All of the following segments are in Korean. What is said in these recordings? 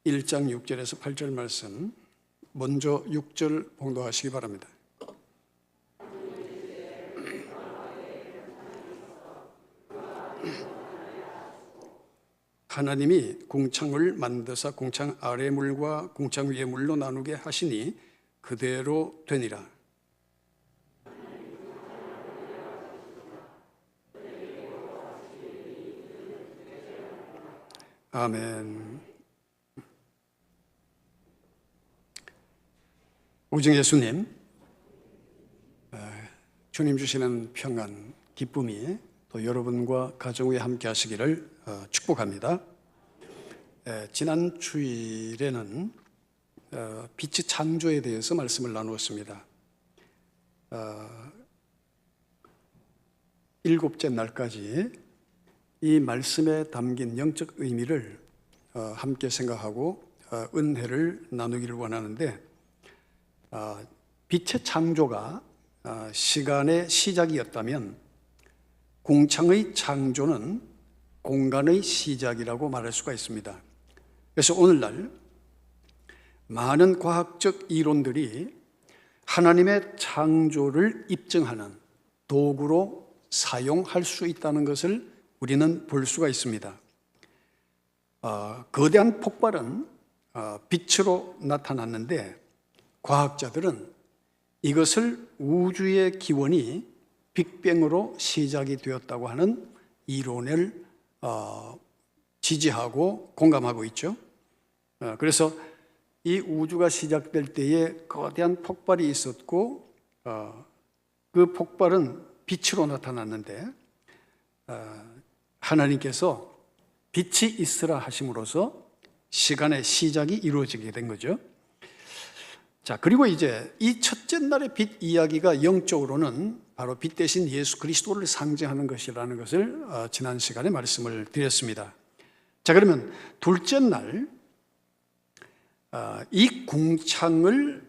1장 6절에서 8절 말씀, 먼저 6절 봉독하시기 바랍니다. 하나님이 궁창을 만드사 궁창 아래 물과 궁창 위의 물로 나누게 하시니 그대로 되니라. 아멘. 우정 예수님, 주님 주시는 평안, 기쁨이 또 여러분과 가정 위에 함께 하시기를 축복합니다. 지난 주일에는 빛의 창조에 대해서 말씀을 나누었습니다. 일곱째 날까지 이 말씀에 담긴 영적 의미를 함께 생각하고 은혜를 나누기를 원하는데, 빛의 창조가 시간의 시작이었다면 궁창의 창조는 공간의 시작이라고 말할 수가 있습니다. 그래서 오늘날 많은 과학적 이론들이 하나님의 창조를 입증하는 도구로 사용할 수 있다는 것을 우리는 볼 수가 있습니다. 거대한 폭발은 빛으로 나타났는데 과학자들은 이것을 우주의 기원이 빅뱅으로 시작이 되었다고 하는 이론을 지지하고 공감하고 있죠. 그래서 이 우주가 시작될 때에 거대한 폭발이 있었고 그 폭발은 빛으로 나타났는데 하나님께서 빛이 있으라 하심으로써 시간의 시작이 이루어지게 된 거죠. 자, 그리고 이제 이 첫째 날의 빛 이야기가 영적으로는 바로 빛 대신 예수 그리스도를 상징하는 것이라는 것을 지난 시간에 말씀을 드렸습니다. 자, 그러면 둘째 날 이 궁창을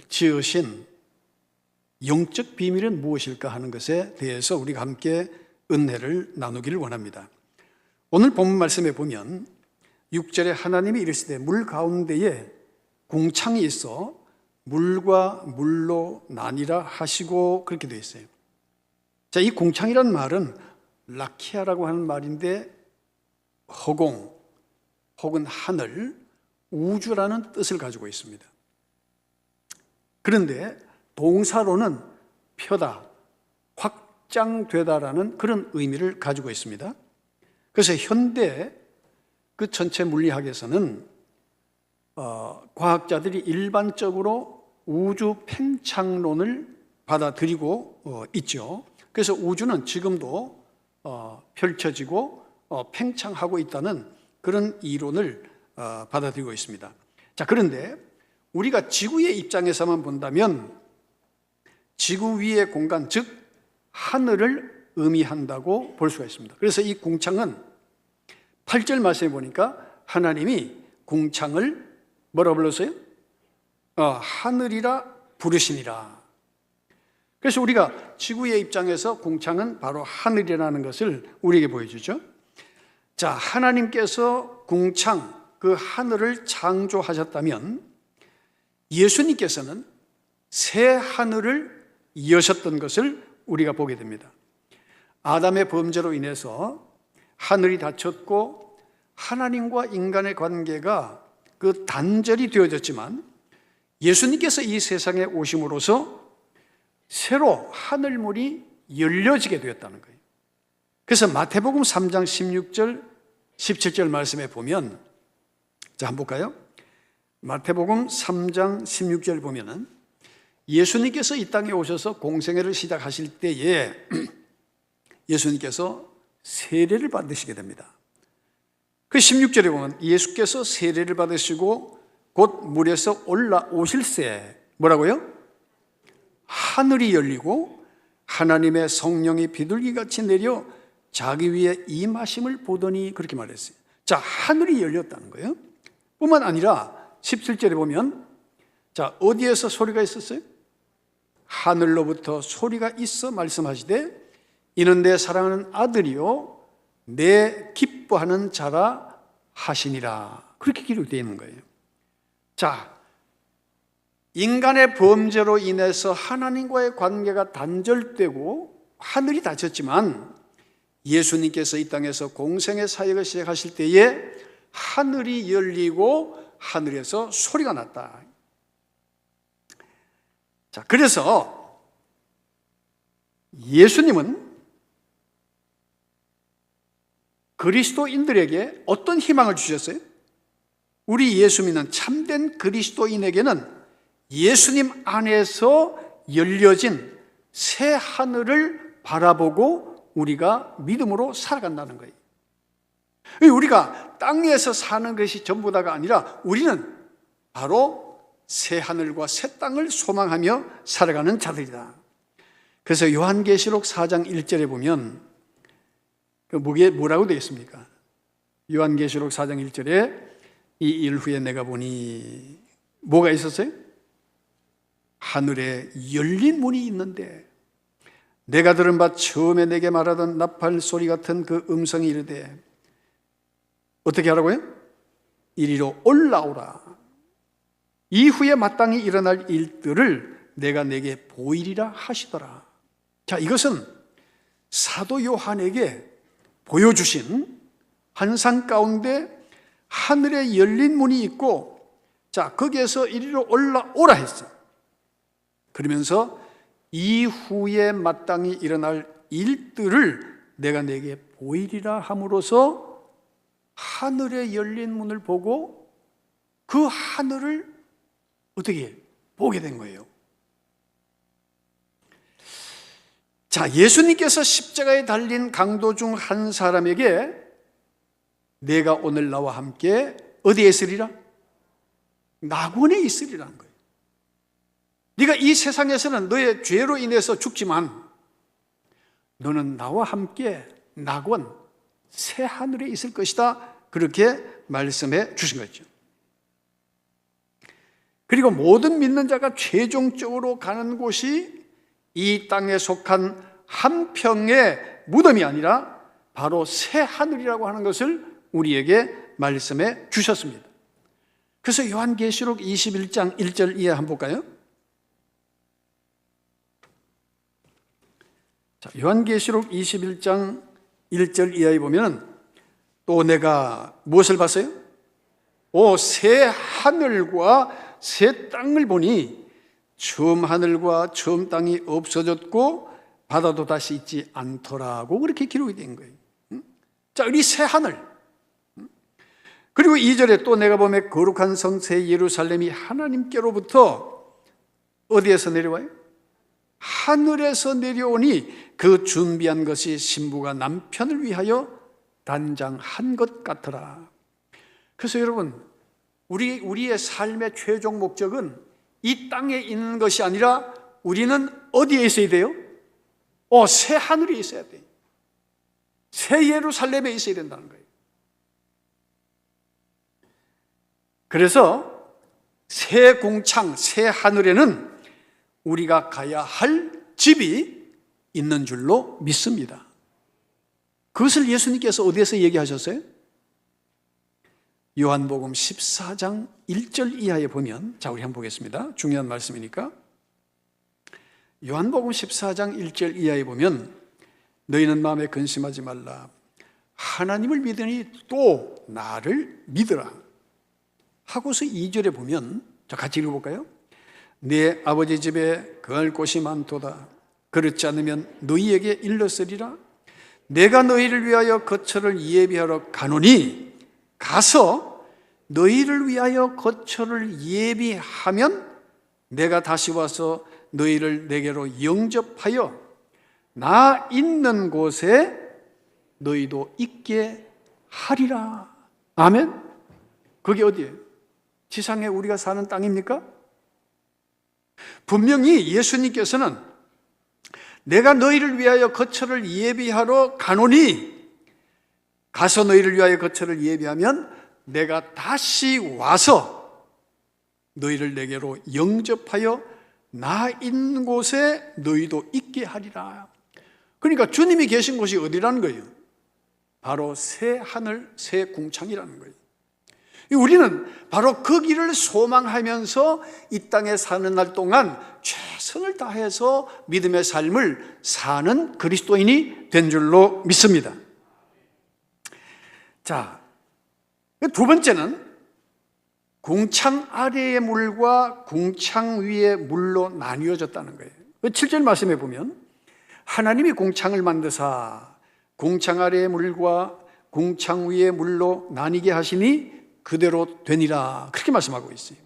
지으신 영적 비밀은 무엇일까 하는 것에 대해서 우리가 함께 은혜를 나누기를 원합니다. 오늘 본문 말씀에 보면 6절에 하나님이 이르시되 물 가운데에 궁창이 있어 물과 물로 나뉘라 하시고, 그렇게 되어 있어요. 자, 이 궁창이라는 말은 라키아라고 하는 말인데 허공 혹은 하늘, 우주라는 뜻을 가지고 있습니다. 그런데 동사로는 펴다, 확장되다라는 그런 의미를 가지고 있습니다. 그래서 현대 그 전체 물리학에서는 과학자들이 일반적으로 우주 팽창론을 받아들이고 있죠. 그래서 우주는 지금도 펼쳐지고 팽창하고 있다는 그런 이론을 받아들이고 있습니다. 자, 그런데 우리가 지구의 입장에서만 본다면 지구 위의 공간, 즉 하늘을 의미한다고 볼 수가 있습니다. 그래서 이 궁창은 8절 말씀에 보니까 하나님이 궁창을 뭐라 불렀어요? 하늘이라 부르시니라. 그래서 우리가 지구의 입장에서 궁창은 바로 하늘이라는 것을 우리에게 보여주죠. 자, 하나님께서 궁창, 그 하늘을 창조하셨다면 예수님께서는 새 하늘을 여셨던 것을 우리가 보게 됩니다. 아담의 범죄로 인해서 하늘이 닫혔고 하나님과 인간의 관계가 그 단절이 되어졌지만 예수님께서 이 세상에 오심으로써 새로 하늘문이 열려지게 되었다는 거예요. 그래서 마태복음 3장 16절 17절 말씀에 보면, 자, 한번 볼까요? 마태복음 3장 16절 보면은 예수님께서 이 땅에 오셔서 공생애를 시작하실 때에 예수님께서 세례를 받으시게 됩니다. 그 16절에 보면 예수께서 세례를 받으시고 곧 물에서 올라오실새 뭐라고요? 하늘이 열리고 하나님의 성령이 비둘기같이 내려 자기 위에 임하심을 보더니, 그렇게 말했어요. 자, 하늘이 열렸다는 거예요. 뿐만 아니라 17절에 보면, 자, 어디에서 소리가 있었어요? 하늘로부터 소리가 있어 말씀하시되 이는 내 사랑하는 아들이요 내 기뻐하는 자라 하시니라. 그렇게 기록되어 있는 거예요. 자, 인간의 범죄로 인해서 하나님과의 관계가 단절되고 하늘이 닫혔지만 예수님께서 이 땅에서 공생의 사역을 시작하실 때에 하늘이 열리고 하늘에서 소리가 났다. 자, 그래서 예수님은 그리스도인들에게 어떤 희망을 주셨어요? 우리 예수 믿는 참된 그리스도인에게는 예수님 안에서 열려진 새 하늘을 바라보고 우리가 믿음으로 살아간다는 거예요. 우리가 땅에서 사는 것이 전부다가 아니라 우리는 바로 새 하늘과 새 땅을 소망하며 살아가는 자들이다. 그래서 요한계시록 4장 1절에 보면 뭐라고 되어 있습니까? 요한계시록 4장 1절에 이 일 후에 내가 보니 뭐가 있었어요? 하늘에 열린 문이 있는데 내가 들은 바 처음에 내게 말하던 나팔 소리 같은 그 음성이 이르되 어떻게 하라고요? 이리로 올라오라. 이후에 마땅히 일어날 일들을 내가 내게 보이리라 하시더라. 자, 이것은 사도 요한에게 보여주신 환상 가운데 하늘에 열린 문이 있고, 자, 거기에서 이리로 올라오라 했어요. 그러면서 이후에 마땅히 일어날 일들을 내가 내게 보이리라 함으로써 하늘에 열린 문을 보고 그 하늘을 어떻게 보게 된 거예요. 자, 예수님께서 십자가에 달린 강도 중 한 사람에게 내가 오늘 나와 함께 어디에 있으리라? 낙원에 있으리라는 거예요. 네가 이 세상에서는 너의 죄로 인해서 죽지만 너는 나와 함께 낙원, 새 하늘에 있을 것이다. 그렇게 말씀해 주신 거죠. 그리고 모든 믿는 자가 최종적으로 가는 곳이 이 땅에 속한 한 평의 무덤이 아니라 바로 새 하늘이라고 하는 것을 우리에게 말씀해 주셨습니다. 그래서 요한계시록 21장 1절 이하 한번 볼까요? 자, 요한계시록 21장 1절 이하에 보면 또 내가 무엇을 봤어요? 새 하늘과 새 땅을 보니 처음 하늘과 처음 땅이 없어졌고 바다도 다시 있지 않더라고 그렇게 기록이 된 거예요. 자, 우리 새 하늘. 그리고 2절에 또 내가 보면 거룩한 성 새 예루살렘이 하나님께로부터 어디에서 내려와요? 하늘에서 내려오니 그 준비한 것이 신부가 남편을 위하여 단장한 것 같더라. 그래서 여러분, 우리의 삶의 최종 목적은 이 땅에 있는 것이 아니라 우리는 어디에 있어야 돼요? 새 하늘에 있어야 돼요. 새 예루살렘에 있어야 된다는 거예요. 그래서 새 궁창, 새 하늘에는 우리가 가야 할 집이 있는 줄로 믿습니다. 그것을 예수님께서 어디에서 얘기하셨어요? 요한복음 14장 1절 이하에 보면, 자, 우리 한번 보겠습니다. 중요한 말씀이니까. 요한복음 14장 1절 이하에 보면 너희는 마음에 근심하지 말라. 하나님을 믿으니 또 나를 믿으라. 하고서 2절에 보면, 자, 같이 읽어볼까요? 내 아버지 집에 거할 곳이 많도다. 그렇지 않으면 너희에게 일렀으리라. 내가 너희를 위하여 거처를 예비하러 가노니 가서 너희를 위하여 거처를 예비하면 내가 다시 와서 너희를 내게로 영접하여 나 있는 곳에 너희도 있게 하리라. 아멘. 그게 어디예요? 지상에 우리가 사는 땅입니까? 분명히 예수님께서는 내가 너희를 위하여 거처를 예비하러 가노니 가서 너희를 위하여 거처를 예비하면 내가 다시 와서 너희를 내게로 영접하여 나 있는 곳에 너희도 있게 하리라. 그러니까 주님이 계신 곳이 어디라는 거예요? 바로 새 하늘, 새 궁창이라는 거예요. 우리는 바로 그 길을 소망하면서 이 땅에 사는 날 동안 최선을 다해서 믿음의 삶을 사는 그리스도인이 된 줄로 믿습니다. 자, 두 번째는 궁창 아래의 물과 궁창 위의 물로 나뉘어졌다는 거예요. 7절 말씀에 보면 하나님이 궁창을 만드사 궁창 아래의 물과 궁창 위의 물로 나뉘게 하시니 그대로 되니라, 그렇게 말씀하고 있어요.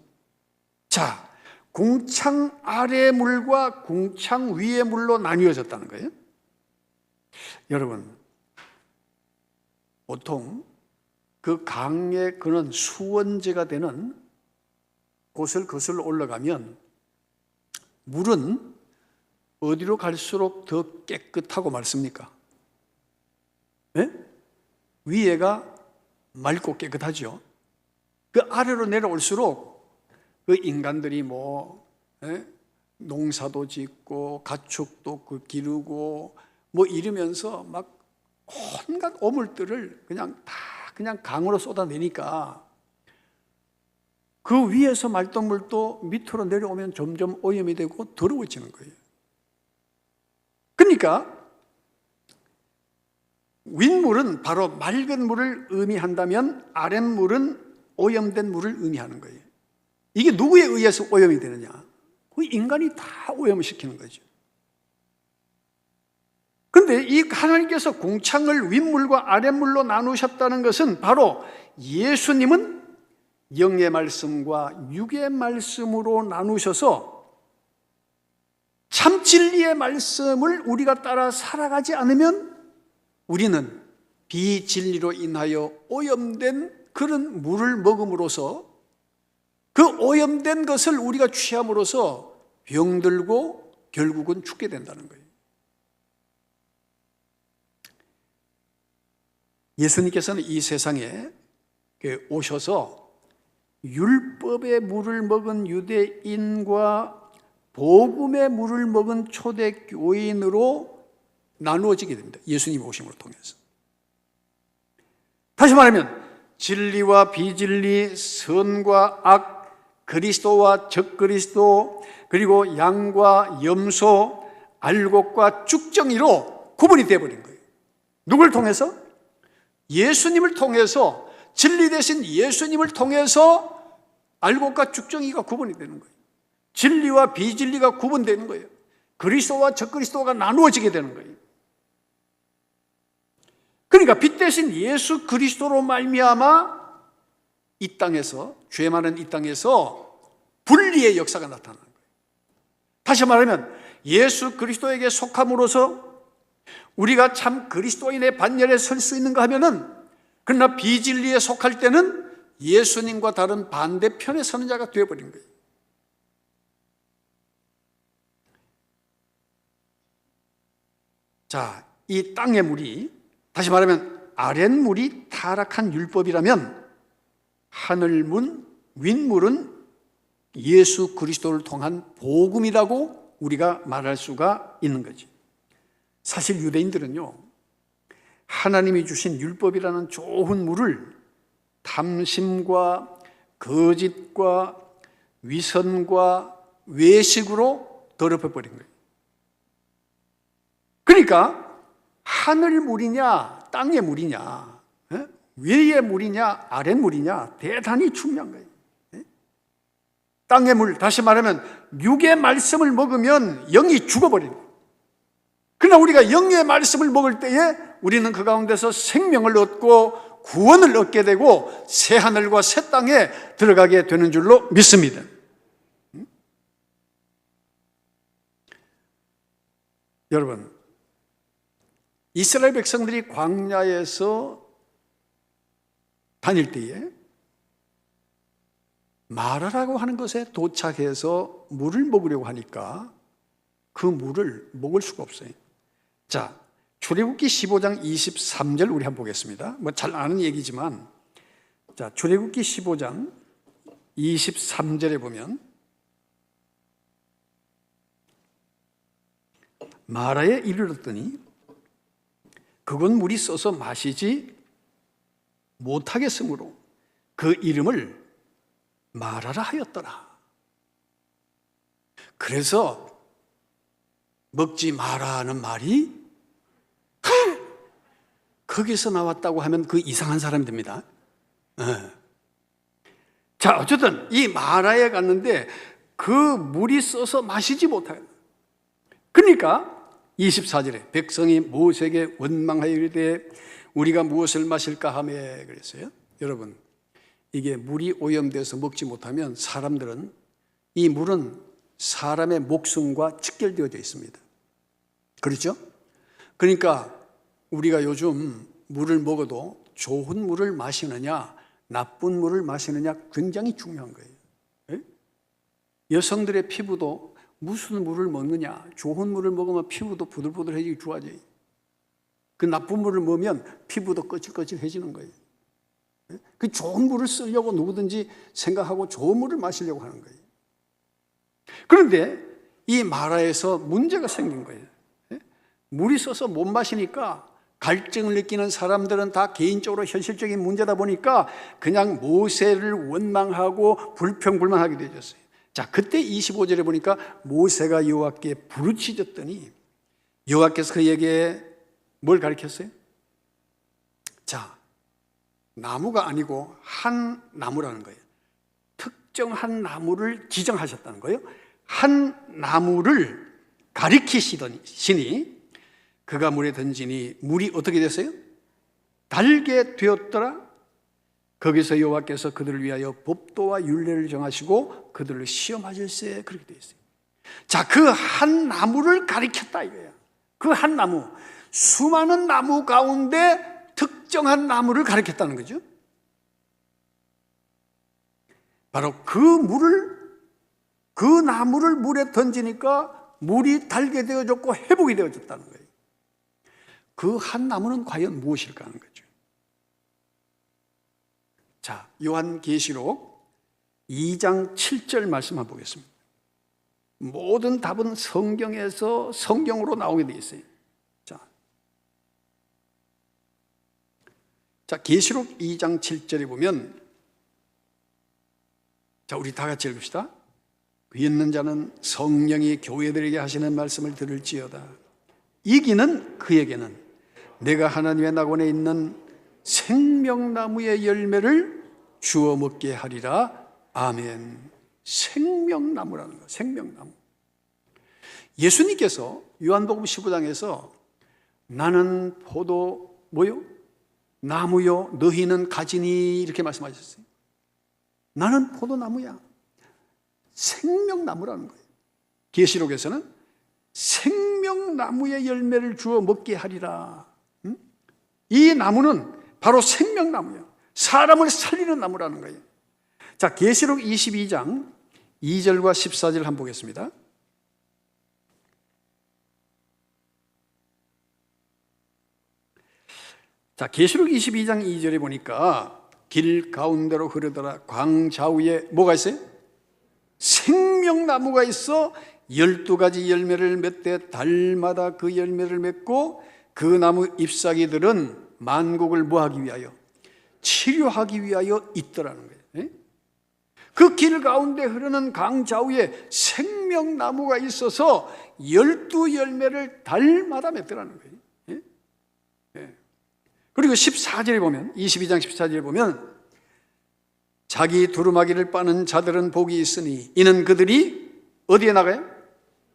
자, 궁창 아래의 물과 궁창 위의 물로 나뉘어졌다는 거예요. 여러분, 보통 그 강에 그는 수원제가 되는 곳을 거슬러 올라가면 물은 어디로 갈수록 더 깨끗하고 맑습니까? 네? 위에가 맑고 깨끗하죠. 그 아래로 내려올수록 그 인간들이 농사도 짓고 가축도 기르고 이러면서 막 온갖 오물들을 그냥 강으로 쏟아내니까 그 위에서 맑던 물도 밑으로 내려오면 점점 오염이 되고 더러워지는 거예요. 그러니까 윗물은 바로 맑은 물을 의미한다면 아랫물은 오염된 물을 의미하는 거예요. 이게 누구에 의해서 오염이 되느냐? 그 인간이 다 오염을 시키는 거죠. 그런데 이 하나님께서 궁창을 윗물과 아랫물로 나누셨다는 것은 바로 예수님은 영의 말씀과 육의 말씀으로 나누셔서 참 진리의 말씀을 우리가 따라 살아가지 않으면 우리는 비진리로 인하여 오염된 그런 물을 먹음으로써 그 오염된 것을 우리가 취함으로써 병들고 결국은 죽게 된다는 거예요. 예수님께서는 이 세상에 오셔서 율법의 물을 먹은 유대인과 복음의 물을 먹은 초대교인으로 나누어지게 됩니다. 예수님 오심을 통해서. 다시 말하면 진리와 비진리, 선과 악, 그리스도와 적그리스도, 그리고 양과 염소, 알곡과 쭉정이로 구분이 되어버린 거예요. 누굴 통해서? 예수님을 통해서, 진리 대신 예수님을 통해서 알곡과 쭉정이가 구분이 되는 거예요. 진리와 비진리가 구분되는 거예요. 그리스도와 적그리스도가 나누어지게 되는 거예요. 그러니까 빛 대신 예수 그리스도로 말미암아 이 땅에서, 죄 많은 이 땅에서 분리의 역사가 나타나는 거예요. 다시 말하면 예수 그리스도에게 속함으로써 우리가 참 그리스도인의 반열에 설 수 있는가 하면은, 그러나 비진리에 속할 때는 예수님과 다른 반대편에 서는 자가 되어버린 거예요. 자, 이 땅의 물이, 다시 말하면 아랫물이 타락한 율법이라면 하늘문, 윗물은 예수 그리스도를 통한 복음이라고 우리가 말할 수가 있는 거지. 사실 유대인들은요, 하나님이 주신 율법이라는 좋은 물을 탐심과 거짓과 위선과 외식으로 더럽혀버린 거예요. 그러니까 하늘 물이냐 땅의 물이냐, 위의 물이냐 아랫물이냐 대단히 중요한 거예요. 땅의 물, 다시 말하면 육의 말씀을 먹으면 영이 죽어버리는 거예요. 그러나 우리가 영의 말씀을 먹을 때에 우리는 그 가운데서 생명을 얻고 구원을 얻게 되고 새 하늘과 새 땅에 들어가게 되는 줄로 믿습니다. 여러분, 이스라엘 백성들이 광야에서 다닐 때에 마라라고 하는 것에 도착해서 물을 먹으려고 하니까 그 물을 먹을 수가 없어요. 자, 출애굽기 15장 23절 우리 한번 보겠습니다. 잘 아는 얘기지만, 자, 출애굽기 15장 23절에 보면 마라에 이르렀더니 그건 물이 써서 마시지 못하겠으므로 그 이름을 마라라 하였더라. 그래서 먹지 마라는 말이 거기서 나왔다고 하면 그 이상한 사람이 됩니다. 자, 어쨌든 이 마라에 갔는데 그 물이 써서 마시지 못하요. 그러니까 24절에 백성이 모세에게 원망하여 이르되 우리가 무엇을 마실까 하며 그랬어요. 여러분, 이게 물이 오염돼서 먹지 못하면 사람들은, 이 물은 사람의 목숨과 직결되어져 있습니다. 그렇죠? 그러니까 우리가 요즘 물을 먹어도 좋은 물을 마시느냐 나쁜 물을 마시느냐 굉장히 중요한 거예요. 네? 여성들의 피부도 무슨 물을 먹느냐, 좋은 물을 먹으면 피부도 부들부들해지고 좋아져요. 그 나쁜 물을 먹으면 피부도 거칠거칠해지는 거예요. 그 좋은 물을 쓰려고 누구든지 생각하고 좋은 물을 마시려고 하는 거예요. 그런데 이 마라에서 문제가 생긴 거예요. 물이 써서 못 마시니까 갈증을 느끼는 사람들은 다 개인적으로 현실적인 문제다 보니까 그냥 모세를 원망하고 불평불만하게 되었어요. 자, 그때 25절에 보니까 모세가 여호와께 부르짖었더니 여호와께서 그에게 뭘 가르쳤어요? 자, 나무가 아니고 한 나무라는 거예요. 특정한 나무를 지정하셨다는 거예요. 한 나무를 가리키시더니 그가 물에 던지니 물이 어떻게 됐어요? 달게 되었더라. 거기서 여호와께서 그들을 위하여 법도와 율례를 정하시고 그들을 시험하실세. 그렇게 되어 있어요. 자, 그 한 나무를 가리켰다 이거야. 그 한 나무, 수많은 나무 가운데 특정한 나무를 가리켰다는 거죠. 바로 그 나무를 물에 던지니까 물이 달게 되어졌고 회복이 되어졌다는 거예요. 그 한 나무는 과연 무엇일까 하는 거죠. 자, 요한계시록 2장 7절 말씀 한번 보겠습니다. 모든 답은 성경에서 성경으로 나오게 되어 있어요. 자, 계시록 2장 7절에 보면, 자, 우리 다 같이 읽읍시다. 귀 있는 자는 성령이 교회들에게 하시는 말씀을 들을지어다. 이기는 그에게는 내가 하나님의 낙원에 있는 생명나무의 열매를 주워 먹게 하리라. 아멘. 생명나무라는 거예요. 생명나무. 예수님께서 요한복음 15장에서 나는 포도 뭐요? 나무요, 너희는 가지니 이렇게 말씀하셨어요. 나는 포도나무야. 생명나무라는 거예요. 계시록에서는 생명나무의 열매를 주어 먹게 하리라. 이 나무는 바로 생명나무야. 사람을 살리는 나무라는 거예요. 자, 계시록 22장 2절과 14절 한번 보겠습니다. 자, 계시록 22장 2절에 보니까 길 가운데로 흐르더라. 광좌우에 뭐가 있어요? 생명나무가 있어 12가지 열매를 맺되 달마다 그 열매를 맺고 그 나무 잎사귀들은 만국을 뭐하기 위하여? 치료하기 위하여 있더라는 거예요. 그 길 가운데 흐르는 강 좌우에 생명나무가 있어서 12열매를 달마다 맺더라는 거예요. 그리고 14절에 보면, 22장 14절에 보면 자기 두루마기를 빠는 자들은 복이 있으니 이는 그들이 어디에 나가요?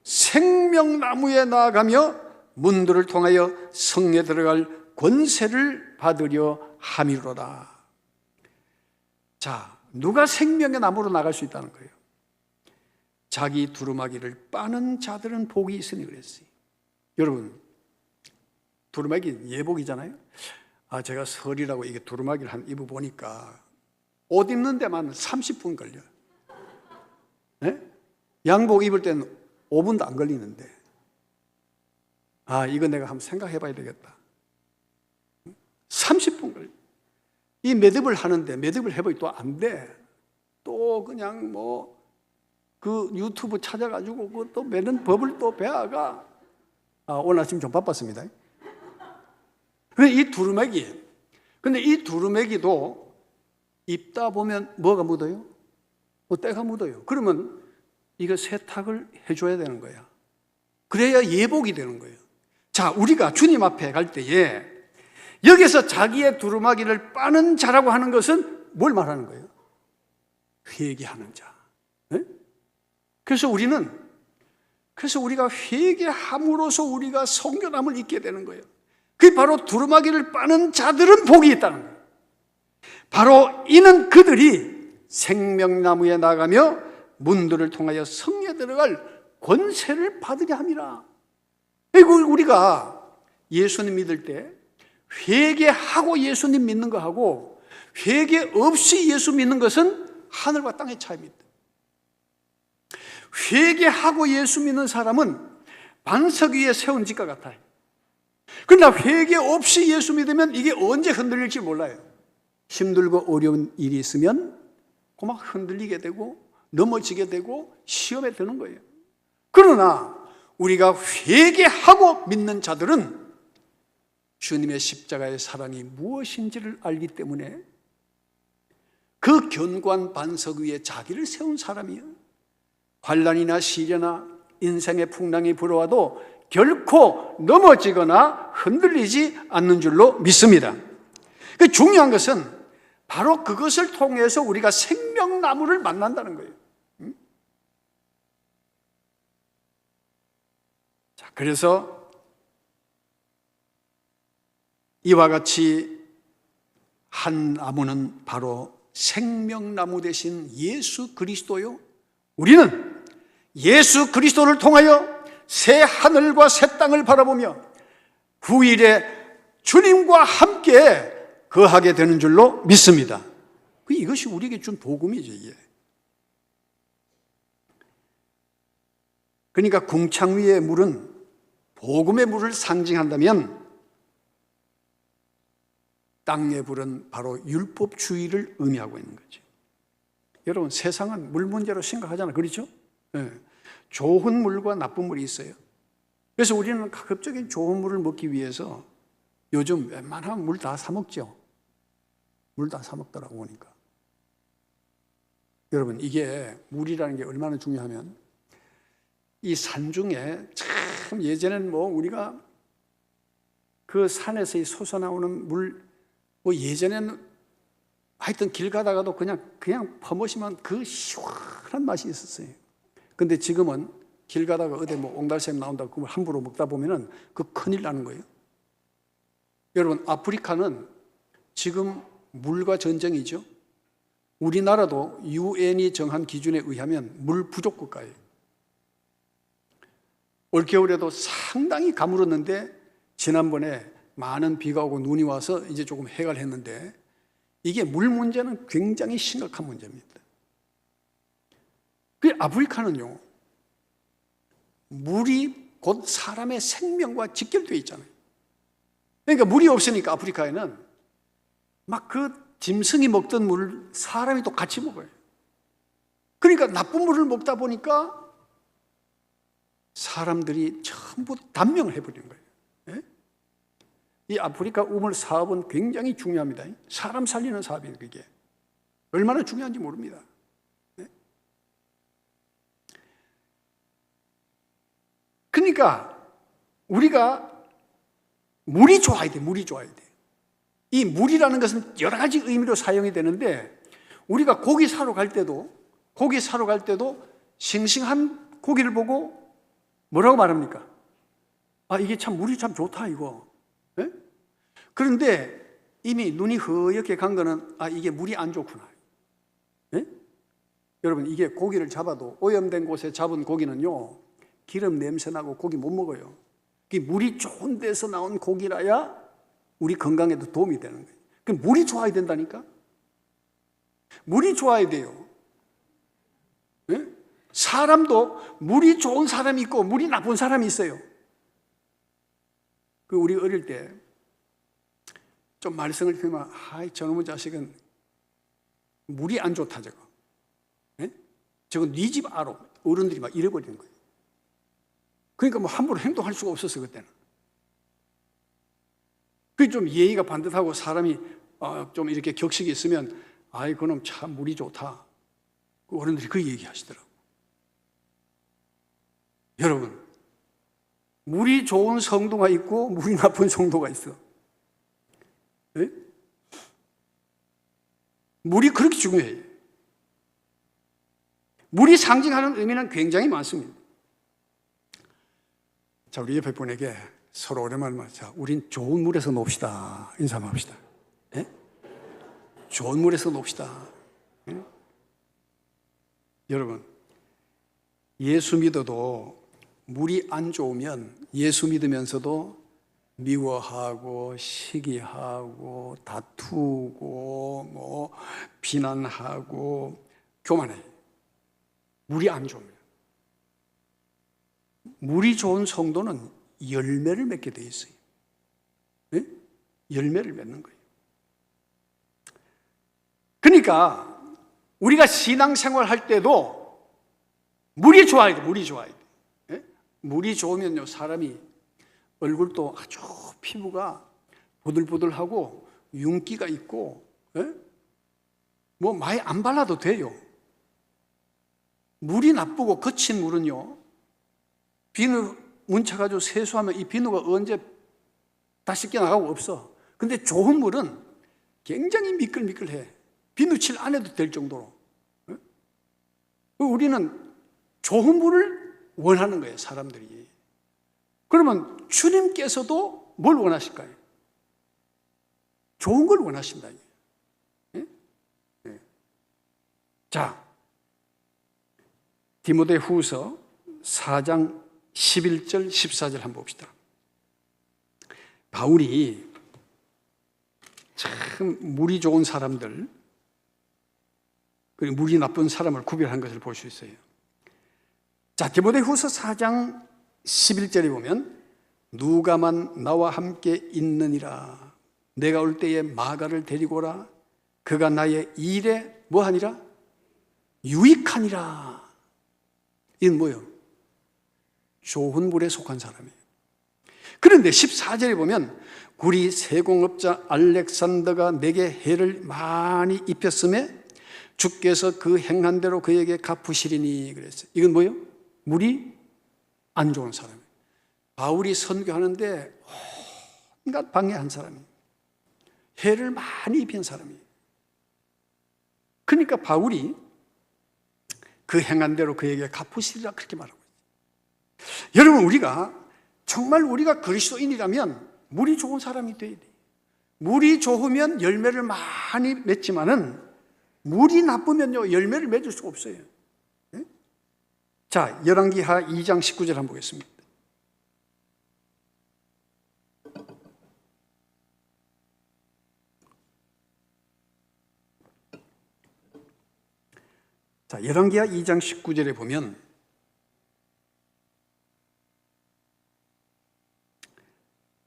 생명나무에 나아가며 문들을 통하여 성에 들어갈 권세를 받으려 함이로다. 자, 누가 생명의 나무로 나갈 수 있다는 거예요? 자기 두루마기를 빠는 자들은 복이 있으니 그랬어요. 여러분, 두루마기 예복이잖아요. 제가 설이라고 이게 두루마기를 한 입어보니까 옷 입는 데만 30분 걸려요. 네? 양복 입을 때는 5분도 안 걸리는데, 이거 내가 한번 생각해 봐야 되겠다. 30분 걸려. 이 매듭을 하는데 매듭을 해보니 또 안 돼. 또 그냥 그 유튜브 찾아가지고 그 또 매는 법을 또 배워가. 오늘 아침 좀 바빴습니다. 근데 이 두루마기, 근데 이 두루마기도 입다 보면 뭐가 묻어요? 때가 묻어요. 그러면 이거 세탁을 해줘야 되는 거야. 그래야 예복이 되는 거예요. 자, 우리가 주님 앞에 갈 때에 여기서 자기의 두루마기를 빠는 자라고 하는 것은 뭘 말하는 거예요? 회개하는 자. 네? 그래서 우리가 회개함으로써 우리가 성결함을 잊게 되는 거예요. 그게 바로 두루마기를 빠는 자들은 복이 있다는 거예요. 바로 이는 그들이 생명나무에 나가며 문들을 통하여 성에 들어갈 권세를 받으려 함이라. 그리고 우리가 예수님 믿을 때 회개하고 예수님 믿는 거하고 회개 없이 예수 믿는 것은 하늘과 땅의 차이입니다. 회개하고 예수 믿는 사람은 반석 위에 세운 집과 같아요. 그러나 회개 없이 예수 믿으면 이게 언제 흔들릴지 몰라요. 힘들고 어려운 일이 있으면 막 흔들리게 되고 넘어지게 되고 시험에 드는 거예요. 그러나 우리가 회개하고 믿는 자들은 주님의 십자가의 사랑이 무엇인지를 알기 때문에 그 견고한 반석 위에 자기를 세운 사람이에요. 환난이나 시련이나 인생의 풍랑이 불어와도 결코 넘어지거나 흔들리지 않는 줄로 믿습니다. 중요한 것은 바로 그것을 통해서 우리가 생명나무를 만난다는 거예요. 자, 그래서 이와 같이 한 나무는 바로 생명나무 대신 예수 그리스도요. 우리는 예수 그리스도를 통하여 새 하늘과 새 땅을 바라보며 후일에 주님과 함께 거하게 되는 줄로 믿습니다. 이것이 우리에게 준 복음이죠. 이게. 그러니까 궁창 위의 물은 복음의 물을 상징한다면 땅의 불은 바로 율법주의를 의미하고 있는 거죠. 여러분, 세상은 물 문제로 심각하잖아요. 그렇죠? 네. 좋은 물과 나쁜 물이 있어요. 그래서 우리는 가급적인 좋은 물을 먹기 위해서 요즘 웬만하면 물 다 사 먹죠. 물 다 사 먹더라고 보니까. 여러분, 이게 물이라는 게 얼마나 중요하면 이 산 중에 참 예전에는 우리가 그 산에서 솟아나오는 물 예전에는 하여튼 길 가다가도 그냥 퍼마시면 그 시원한 맛이 있었어요. 근데 지금은 길 가다가 어디 옹달샘 나온다고 그걸 함부로 먹다 보면은 그 큰일 나는 거예요. 여러분, 아프리카는 지금 물과 전쟁이죠. 우리나라도 유엔이 정한 기준에 의하면 물 부족 국가예요. 올겨울에도 상당히 가물었는데 지난번에 많은 비가 오고 눈이 와서 이제 조금 해결 했는데 이게 물 문제는 굉장히 심각한 문제입니다. 그 아프리카는요, 물이 곧 사람의 생명과 직결되어 있잖아요. 그러니까 물이 없으니까 아프리카에는 막 그 짐승이 먹던 물을 사람이 또 같이 먹어요. 그러니까 나쁜 물을 먹다 보니까 사람들이 전부 단명을 해버리는 거예요. 이 아프리카 우물 사업은 굉장히 중요합니다. 사람 살리는 사업이에요. 그게 얼마나 중요한지 모릅니다. 그러니까 우리가 물이 좋아야 돼. 물이 좋아야 돼. 이 물이라는 것은 여러 가지 의미로 사용이 되는데 우리가 고기 사러 갈 때도 싱싱한 고기를 보고 뭐라고 말합니까? 이게 참 물이 참 좋다 이거. 네? 그런데 이미 눈이 허옇게 간 거는 이게 물이 안 좋구나. 네? 여러분, 이게 고기를 잡아도 오염된 곳에 잡은 고기는요 기름 냄새 나고 고기 못 먹어요. 물이 좋은 데서 나온 고기라야 우리 건강에도 도움이 되는 거예요. 그럼 물이 좋아야 된다니까? 물이 좋아야 돼요. 네? 사람도 물이 좋은 사람이 있고 물이 나쁜 사람이 있어요. 우리 어릴 때 좀 말썽을 피우면 저놈의 자식은 물이 안 좋다 저거. 네? 저건 네 집 알아. 어른들이 막 이래버리는 거예요. 그러니까 함부로 행동할 수가 없었어요 그때는. 그게 좀 예의가 반듯하고 사람이 좀 이렇게 격식이 있으면 아이 그놈 참 물이 좋다. 그 어른들이 그 얘기하시더라고요. 여러분, 물이 좋은 성도가 있고 물이 나쁜 성도가 있어. 네? 물이 그렇게 중요해요. 물이 상징하는 의미는 굉장히 많습니다. 자, 우리 옆에 분에게 서로 오랜만에 자, 우린 좋은 물에서 놉시다. 인사 한번 합시다. 네? 좋은 물에서 놉시다. 네? 여러분, 예수 믿어도 물이 안 좋으면 예수 믿으면서도 미워하고 시기하고 다투고 비난하고 교만해요. 물이 안 좋으면. 물이 좋은 성도는 열매를 맺게 돼 있어요. 네? 열매를 맺는 거예요. 그러니까 우리가 신앙생활 할 때도 물이 좋아야 돼. 물이 좋아야 돼. 네? 물이 좋으면요 사람이 얼굴도 아주 피부가 보들보들하고 윤기가 있고 뭐 많이 안 발라도 돼요. 물이 나쁘고 거친 물은요 비누 뭉쳐가지고 세수하면 이 비누가 언제 다 씻겨나가고 없어. 근데 좋은 물은 굉장히 미끌미끌해. 비누칠 안 해도 될 정도로. 우리는 좋은 물을 원하는 거예요, 사람들이. 그러면 주님께서도 뭘 원하실까요? 좋은 걸 원하신다. 네? 네. 자, 디모데 후서 4장 11절 14절 한번 봅시다. 바울이 참 물이 좋은 사람들 그리고 물이 나쁜 사람을 구별한 것을 볼 수 있어요. 자, 디모데 후서 4장 11절에 보면 누가만 나와 함께 있느니라 내가 올 때에 마가를 데리고 오라 그가 나의 일에 뭐하니라? 유익하니라. 이건 뭐예요? 좋은 물에 속한 사람이에요. 그런데 14절에 보면 구리 세공업자 알렉산더가 내게 해를 많이 입혔음에 주께서 그 행한 대로 그에게 갚으시리니 그랬어요. 이건 뭐예요? 물이 안 좋은 사람이에요. 바울이 선교하는데 온갖 방해한 사람이에요. 해를 많이 입힌 사람이에요. 그러니까 바울이 그 행한 대로 그에게 갚으시리라 그렇게 말하고 있어요. 여러분, 정말 우리가 그리스도인이라면 물이 좋은 사람이 돼야 돼요. 물이 좋으면 열매를 많이 맺지만은 물이 나쁘면요 열매를 맺을 수가 없어요. 네? 자, 열왕기하 2장 19절 한번 보겠습니다. 자, 열왕기하 2장 19절에 보면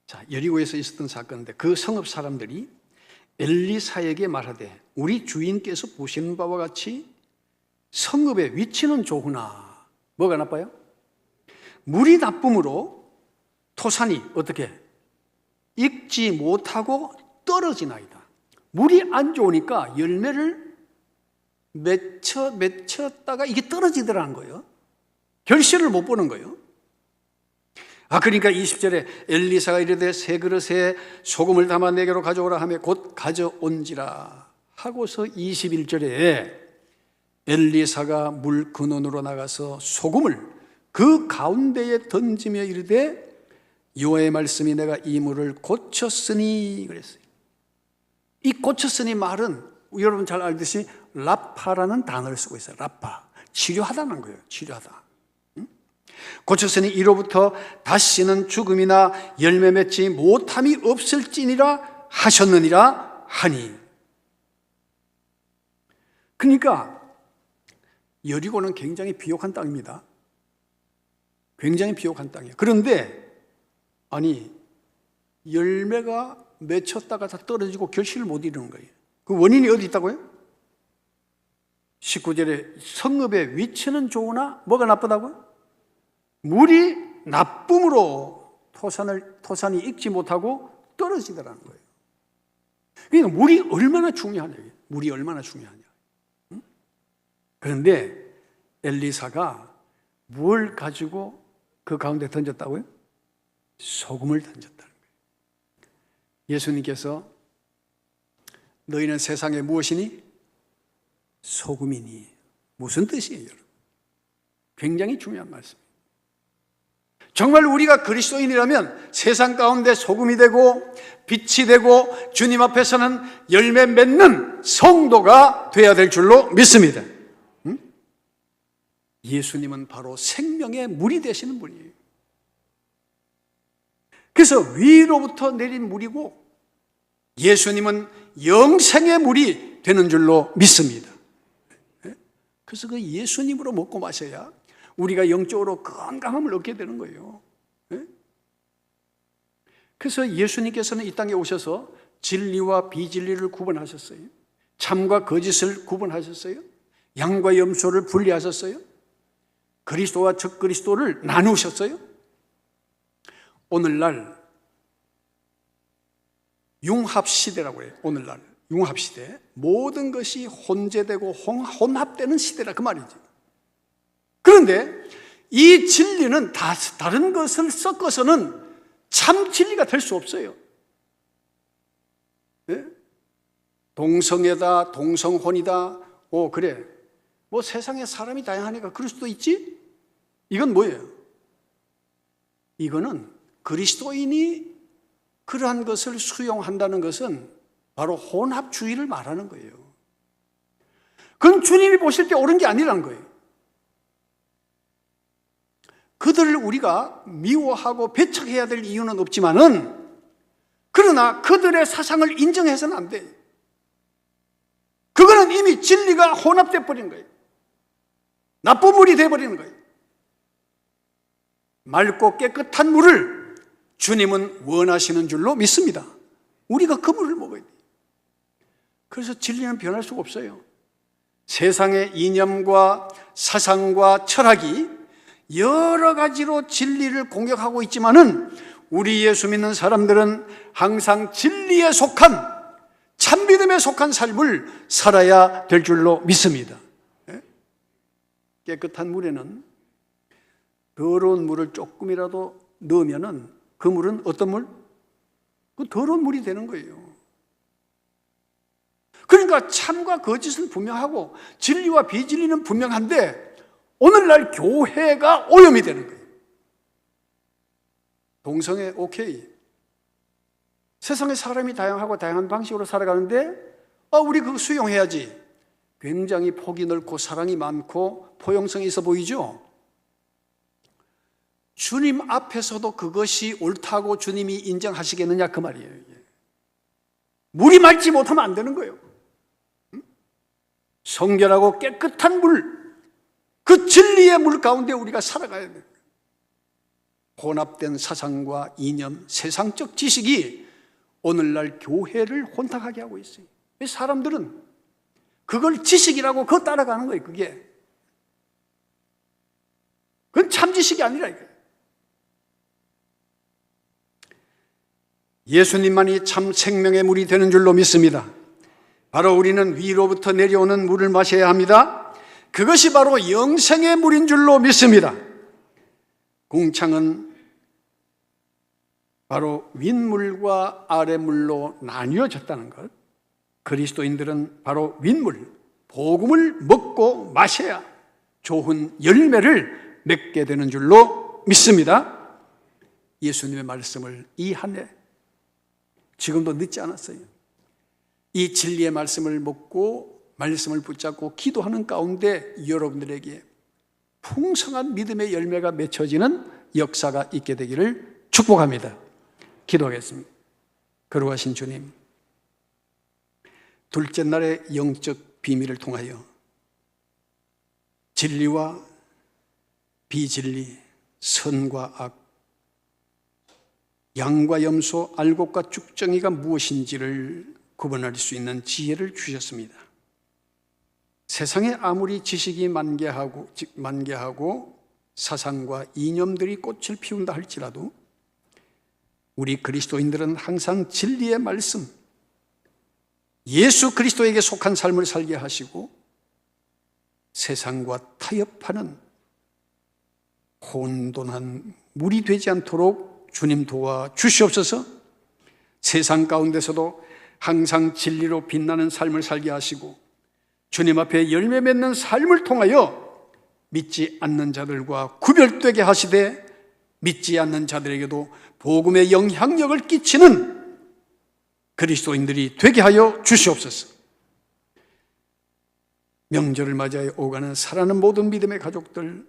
자, 여리고에서 있었던 사건인데 그 성읍 사람들이 엘리사에게 말하되 우리 주인께서 보시는 바와 같이 성읍의 위치는 좋으나 뭐가 나빠요? 물이 나쁨으로 토산이 어떻게? 익지 못하고 떨어지나이다. 물이 안 좋으니까 열매를 맺혔다가 이게 떨어지더라는 거예요. 결실을 못 보는 거예요. 그러니까 20절에 엘리사가 이르되 세 그릇에 소금을 담아 내게로 가져오라 하며 곧 가져온지라 하고서 21절에 엘리사가 물 근원으로 나가서 소금을 그 가운데에 던지며 이르되 여호와의 말씀이 내가 이 물을 고쳤으니 그랬어요. 이 고쳤으니 말은 여러분 잘 알듯이 라파라는 단어를 쓰고 있어요. 라파, 치료하다는 거예요. 치료하다. 고쳤으니 이로부터 다시는 죽음이나 열매 맺지 못함이 없을지니라 하셨느니라 하니. 그러니까 여리고는 굉장히 비옥한 땅입니다. 굉장히 비옥한 땅이에요. 그런데 열매가 맺혔다가 다 떨어지고 결실을 못 이루는 거예요. 그 원인이 어디 있다고요? 19절에 성읍의 위치는 좋으나 뭐가 나쁘다고요? 물이 나쁨으로 토산이 익지 못하고 떨어지더라는 거예요. 그러니까 물이 얼마나 중요하냐. 물이 얼마나 중요하냐. 그런데 엘리사가 뭘 가지고 그 가운데 던졌다고요? 소금을 던졌다는 거예요. 예수님께서 너희는 세상에 무엇이니? 소금이니. 무슨 뜻이에요, 여러분? 굉장히 중요한 말씀입니다. 정말 우리가 그리스도인이라면 세상 가운데 소금이 되고 빛이 되고 주님 앞에서는 열매 맺는 성도가 되어야 될 줄로 믿습니다. 예수님은 바로 생명의 물이 되시는 분이에요. 그래서 위로부터 내린 물이고 예수님은 영생의 물이 되는 줄로 믿습니다. 그래서 그 예수님으로 먹고 마셔야 우리가 영적으로 건강함을 얻게 되는 거예요. 그래서 예수님께서는 이 땅에 오셔서 진리와 비진리를 구분하셨어요. 참과 거짓을 구분하셨어요. 양과 염소를 분리하셨어요. 그리스도와 적그리스도를 나누셨어요. 오늘날 융합시대라고 해요. 오늘날 융합시대. 모든 것이 혼재되고 혼합되는 시대라 그 말이지. 그런데 이 진리는 다른 것을 섞어서는 참 진리가 될 수 없어요. 네? 동성애다, 동성혼이다. 오, 그래. 뭐 세상에 사람이 다양하니까 그럴 수도 있지? 이건 뭐예요? 이거는 그리스도인이 그러한 것을 수용한다는 것은 바로 혼합주의를 말하는 거예요. 그건 주님이 보실 때 옳은 게 아니라는 거예요. 그들을 우리가 미워하고 배척해야 될 이유는 없지만은, 그러나 그들의 사상을 인정해서는 안 돼요. 그거는 이미 진리가 혼합돼 버린 거예요. 나쁜 물이 돼버리는 거예요. 맑고 깨끗한 물을 주님은 원하시는 줄로 믿습니다. 우리가 그 물을 먹어야 돼요. 그래서 진리는 변할 수가 없어요. 세상의 이념과 사상과 철학이 여러 가지로 진리를 공격하고 있지만은 우리 예수 믿는 사람들은 항상 진리에 속한, 참믿음에 속한 삶을 살아야 될 줄로 믿습니다. 깨끗한 물에는 더러운 물을 조금이라도 넣으면은 그 물은 어떤 물? 그 더러운 물이 되는 거예요. 그러니까 참과 거짓은 분명하고 진리와 비진리는 분명한데 오늘날 교회가 오염이 되는 거예요. 동성애 오케이. 세상에 사람이 다양하고 다양한 방식으로 살아가는데 우리 그거 수용해야지. 굉장히 폭이 넓고 사랑이 많고 포용성이 있어 보이죠? 주님 앞에서도 그것이 옳다고 주님이 인정하시겠느냐 그 말이에요. 물이 맑지 못하면 안 되는 거예요. 성결하고 깨끗한 물, 그 진리의 물 가운데 우리가 살아가야 돼요. 혼합된 사상과 이념, 세상적 지식이 오늘날 교회를 혼탁하게 하고 있어요. 사람들은 그걸 지식이라고 그거 따라가는 거예요. 그건 참 지식이 아니라 이거예요. 예수님만이 참 생명의 물이 되는 줄로 믿습니다. 바로 우리는 위로부터 내려오는 물을 마셔야 합니다. 그것이 바로 영생의 물인 줄로 믿습니다. 궁창은 바로 윗물과 아랫물로 나뉘어졌다는 것. 그리스도인들은 바로 윗물, 복음을 먹고 마셔야 좋은 열매를 맺게 되는 줄로 믿습니다. 예수님의 말씀을 이 한 해, 지금도 늦지 않았어요. 이 진리의 말씀을 먹고 말씀을 붙잡고 기도하는 가운데 여러분들에게 풍성한 믿음의 열매가 맺혀지는 역사가 있게 되기를 축복합니다. 기도하겠습니다. 거룩하신 주님, 둘째 날의 영적 비밀을 통하여 진리와 비진리, 선과 악, 양과 염소, 알곡과 쭉정이가 무엇인지를 구분할 수 있는 지혜를 주셨습니다. 세상에 아무리 지식이 만개하고 사상과 이념들이 꽃을 피운다 할지라도 우리 그리스도인들은 항상 진리의 말씀, 예수 그리스도에게 속한 삶을 살게 하시고 세상과 타협하는 혼돈한 물이 되지 않도록 주님 도와 주시옵소서. 세상 가운데서도 항상 진리로 빛나는 삶을 살게 하시고 주님 앞에 열매 맺는 삶을 통하여 믿지 않는 자들과 구별되게 하시되 믿지 않는 자들에게도 복음의 영향력을 끼치는 그리스도인들이 되게 하여 주시옵소서. 명절을 맞이하여 오가는 사랑하는 모든 믿음의 가족들,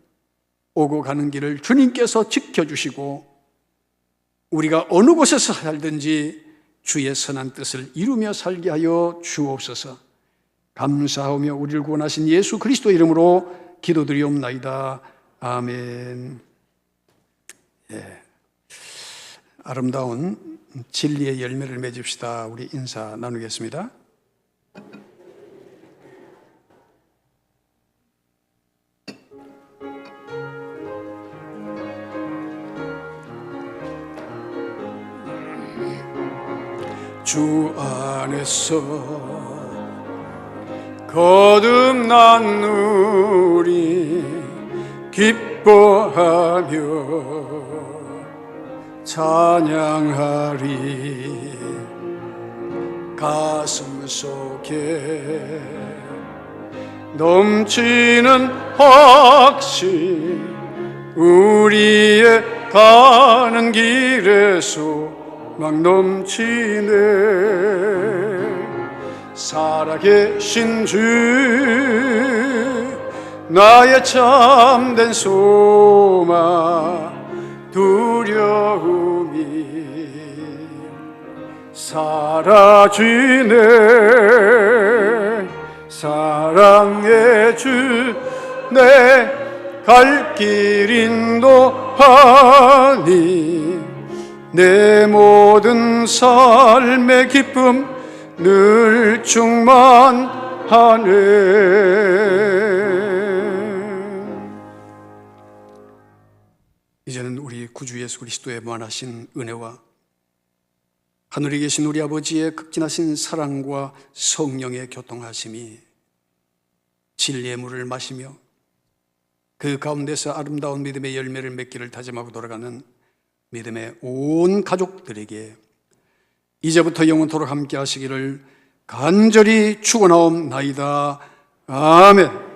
오고 가는 길을 주님께서 지켜주시고 우리가 어느 곳에서 살든지 주의 선한 뜻을 이루며 살게 하여 주옵소서. 감사하며 우리를 구원하신 예수 그리스도 이름으로 기도드리옵나이다. 아멘. 예. 아름다운 진리의 열매를 맺읍시다. 우리 인사 나누겠습니다. 주 안에서 거듭난 우리 기뻐하며 찬양하리. 가슴 속에 넘치는 확신, 우리의 가는 길에서 막 넘치네. 살아계신 주, 나의 참된 소망, 두려움이 사라지네. 사랑의 주, 내 갈 길 인도하니 내 모든 삶의 기쁨 늘 충만하네. 이제는 우리 구주 예수 그리스도의 무한하신 은혜와 하늘에 계신 우리 아버지의 극진하신 사랑과 성령의 교통하심이 진리의 물을 마시며 그 가운데서 아름다운 믿음의 열매를 맺기를 다짐하고 돌아가는 믿음의 온 가족들에게 이제부터 영원토록 함께 하시기를 간절히 축원하옵나이다. 아멘.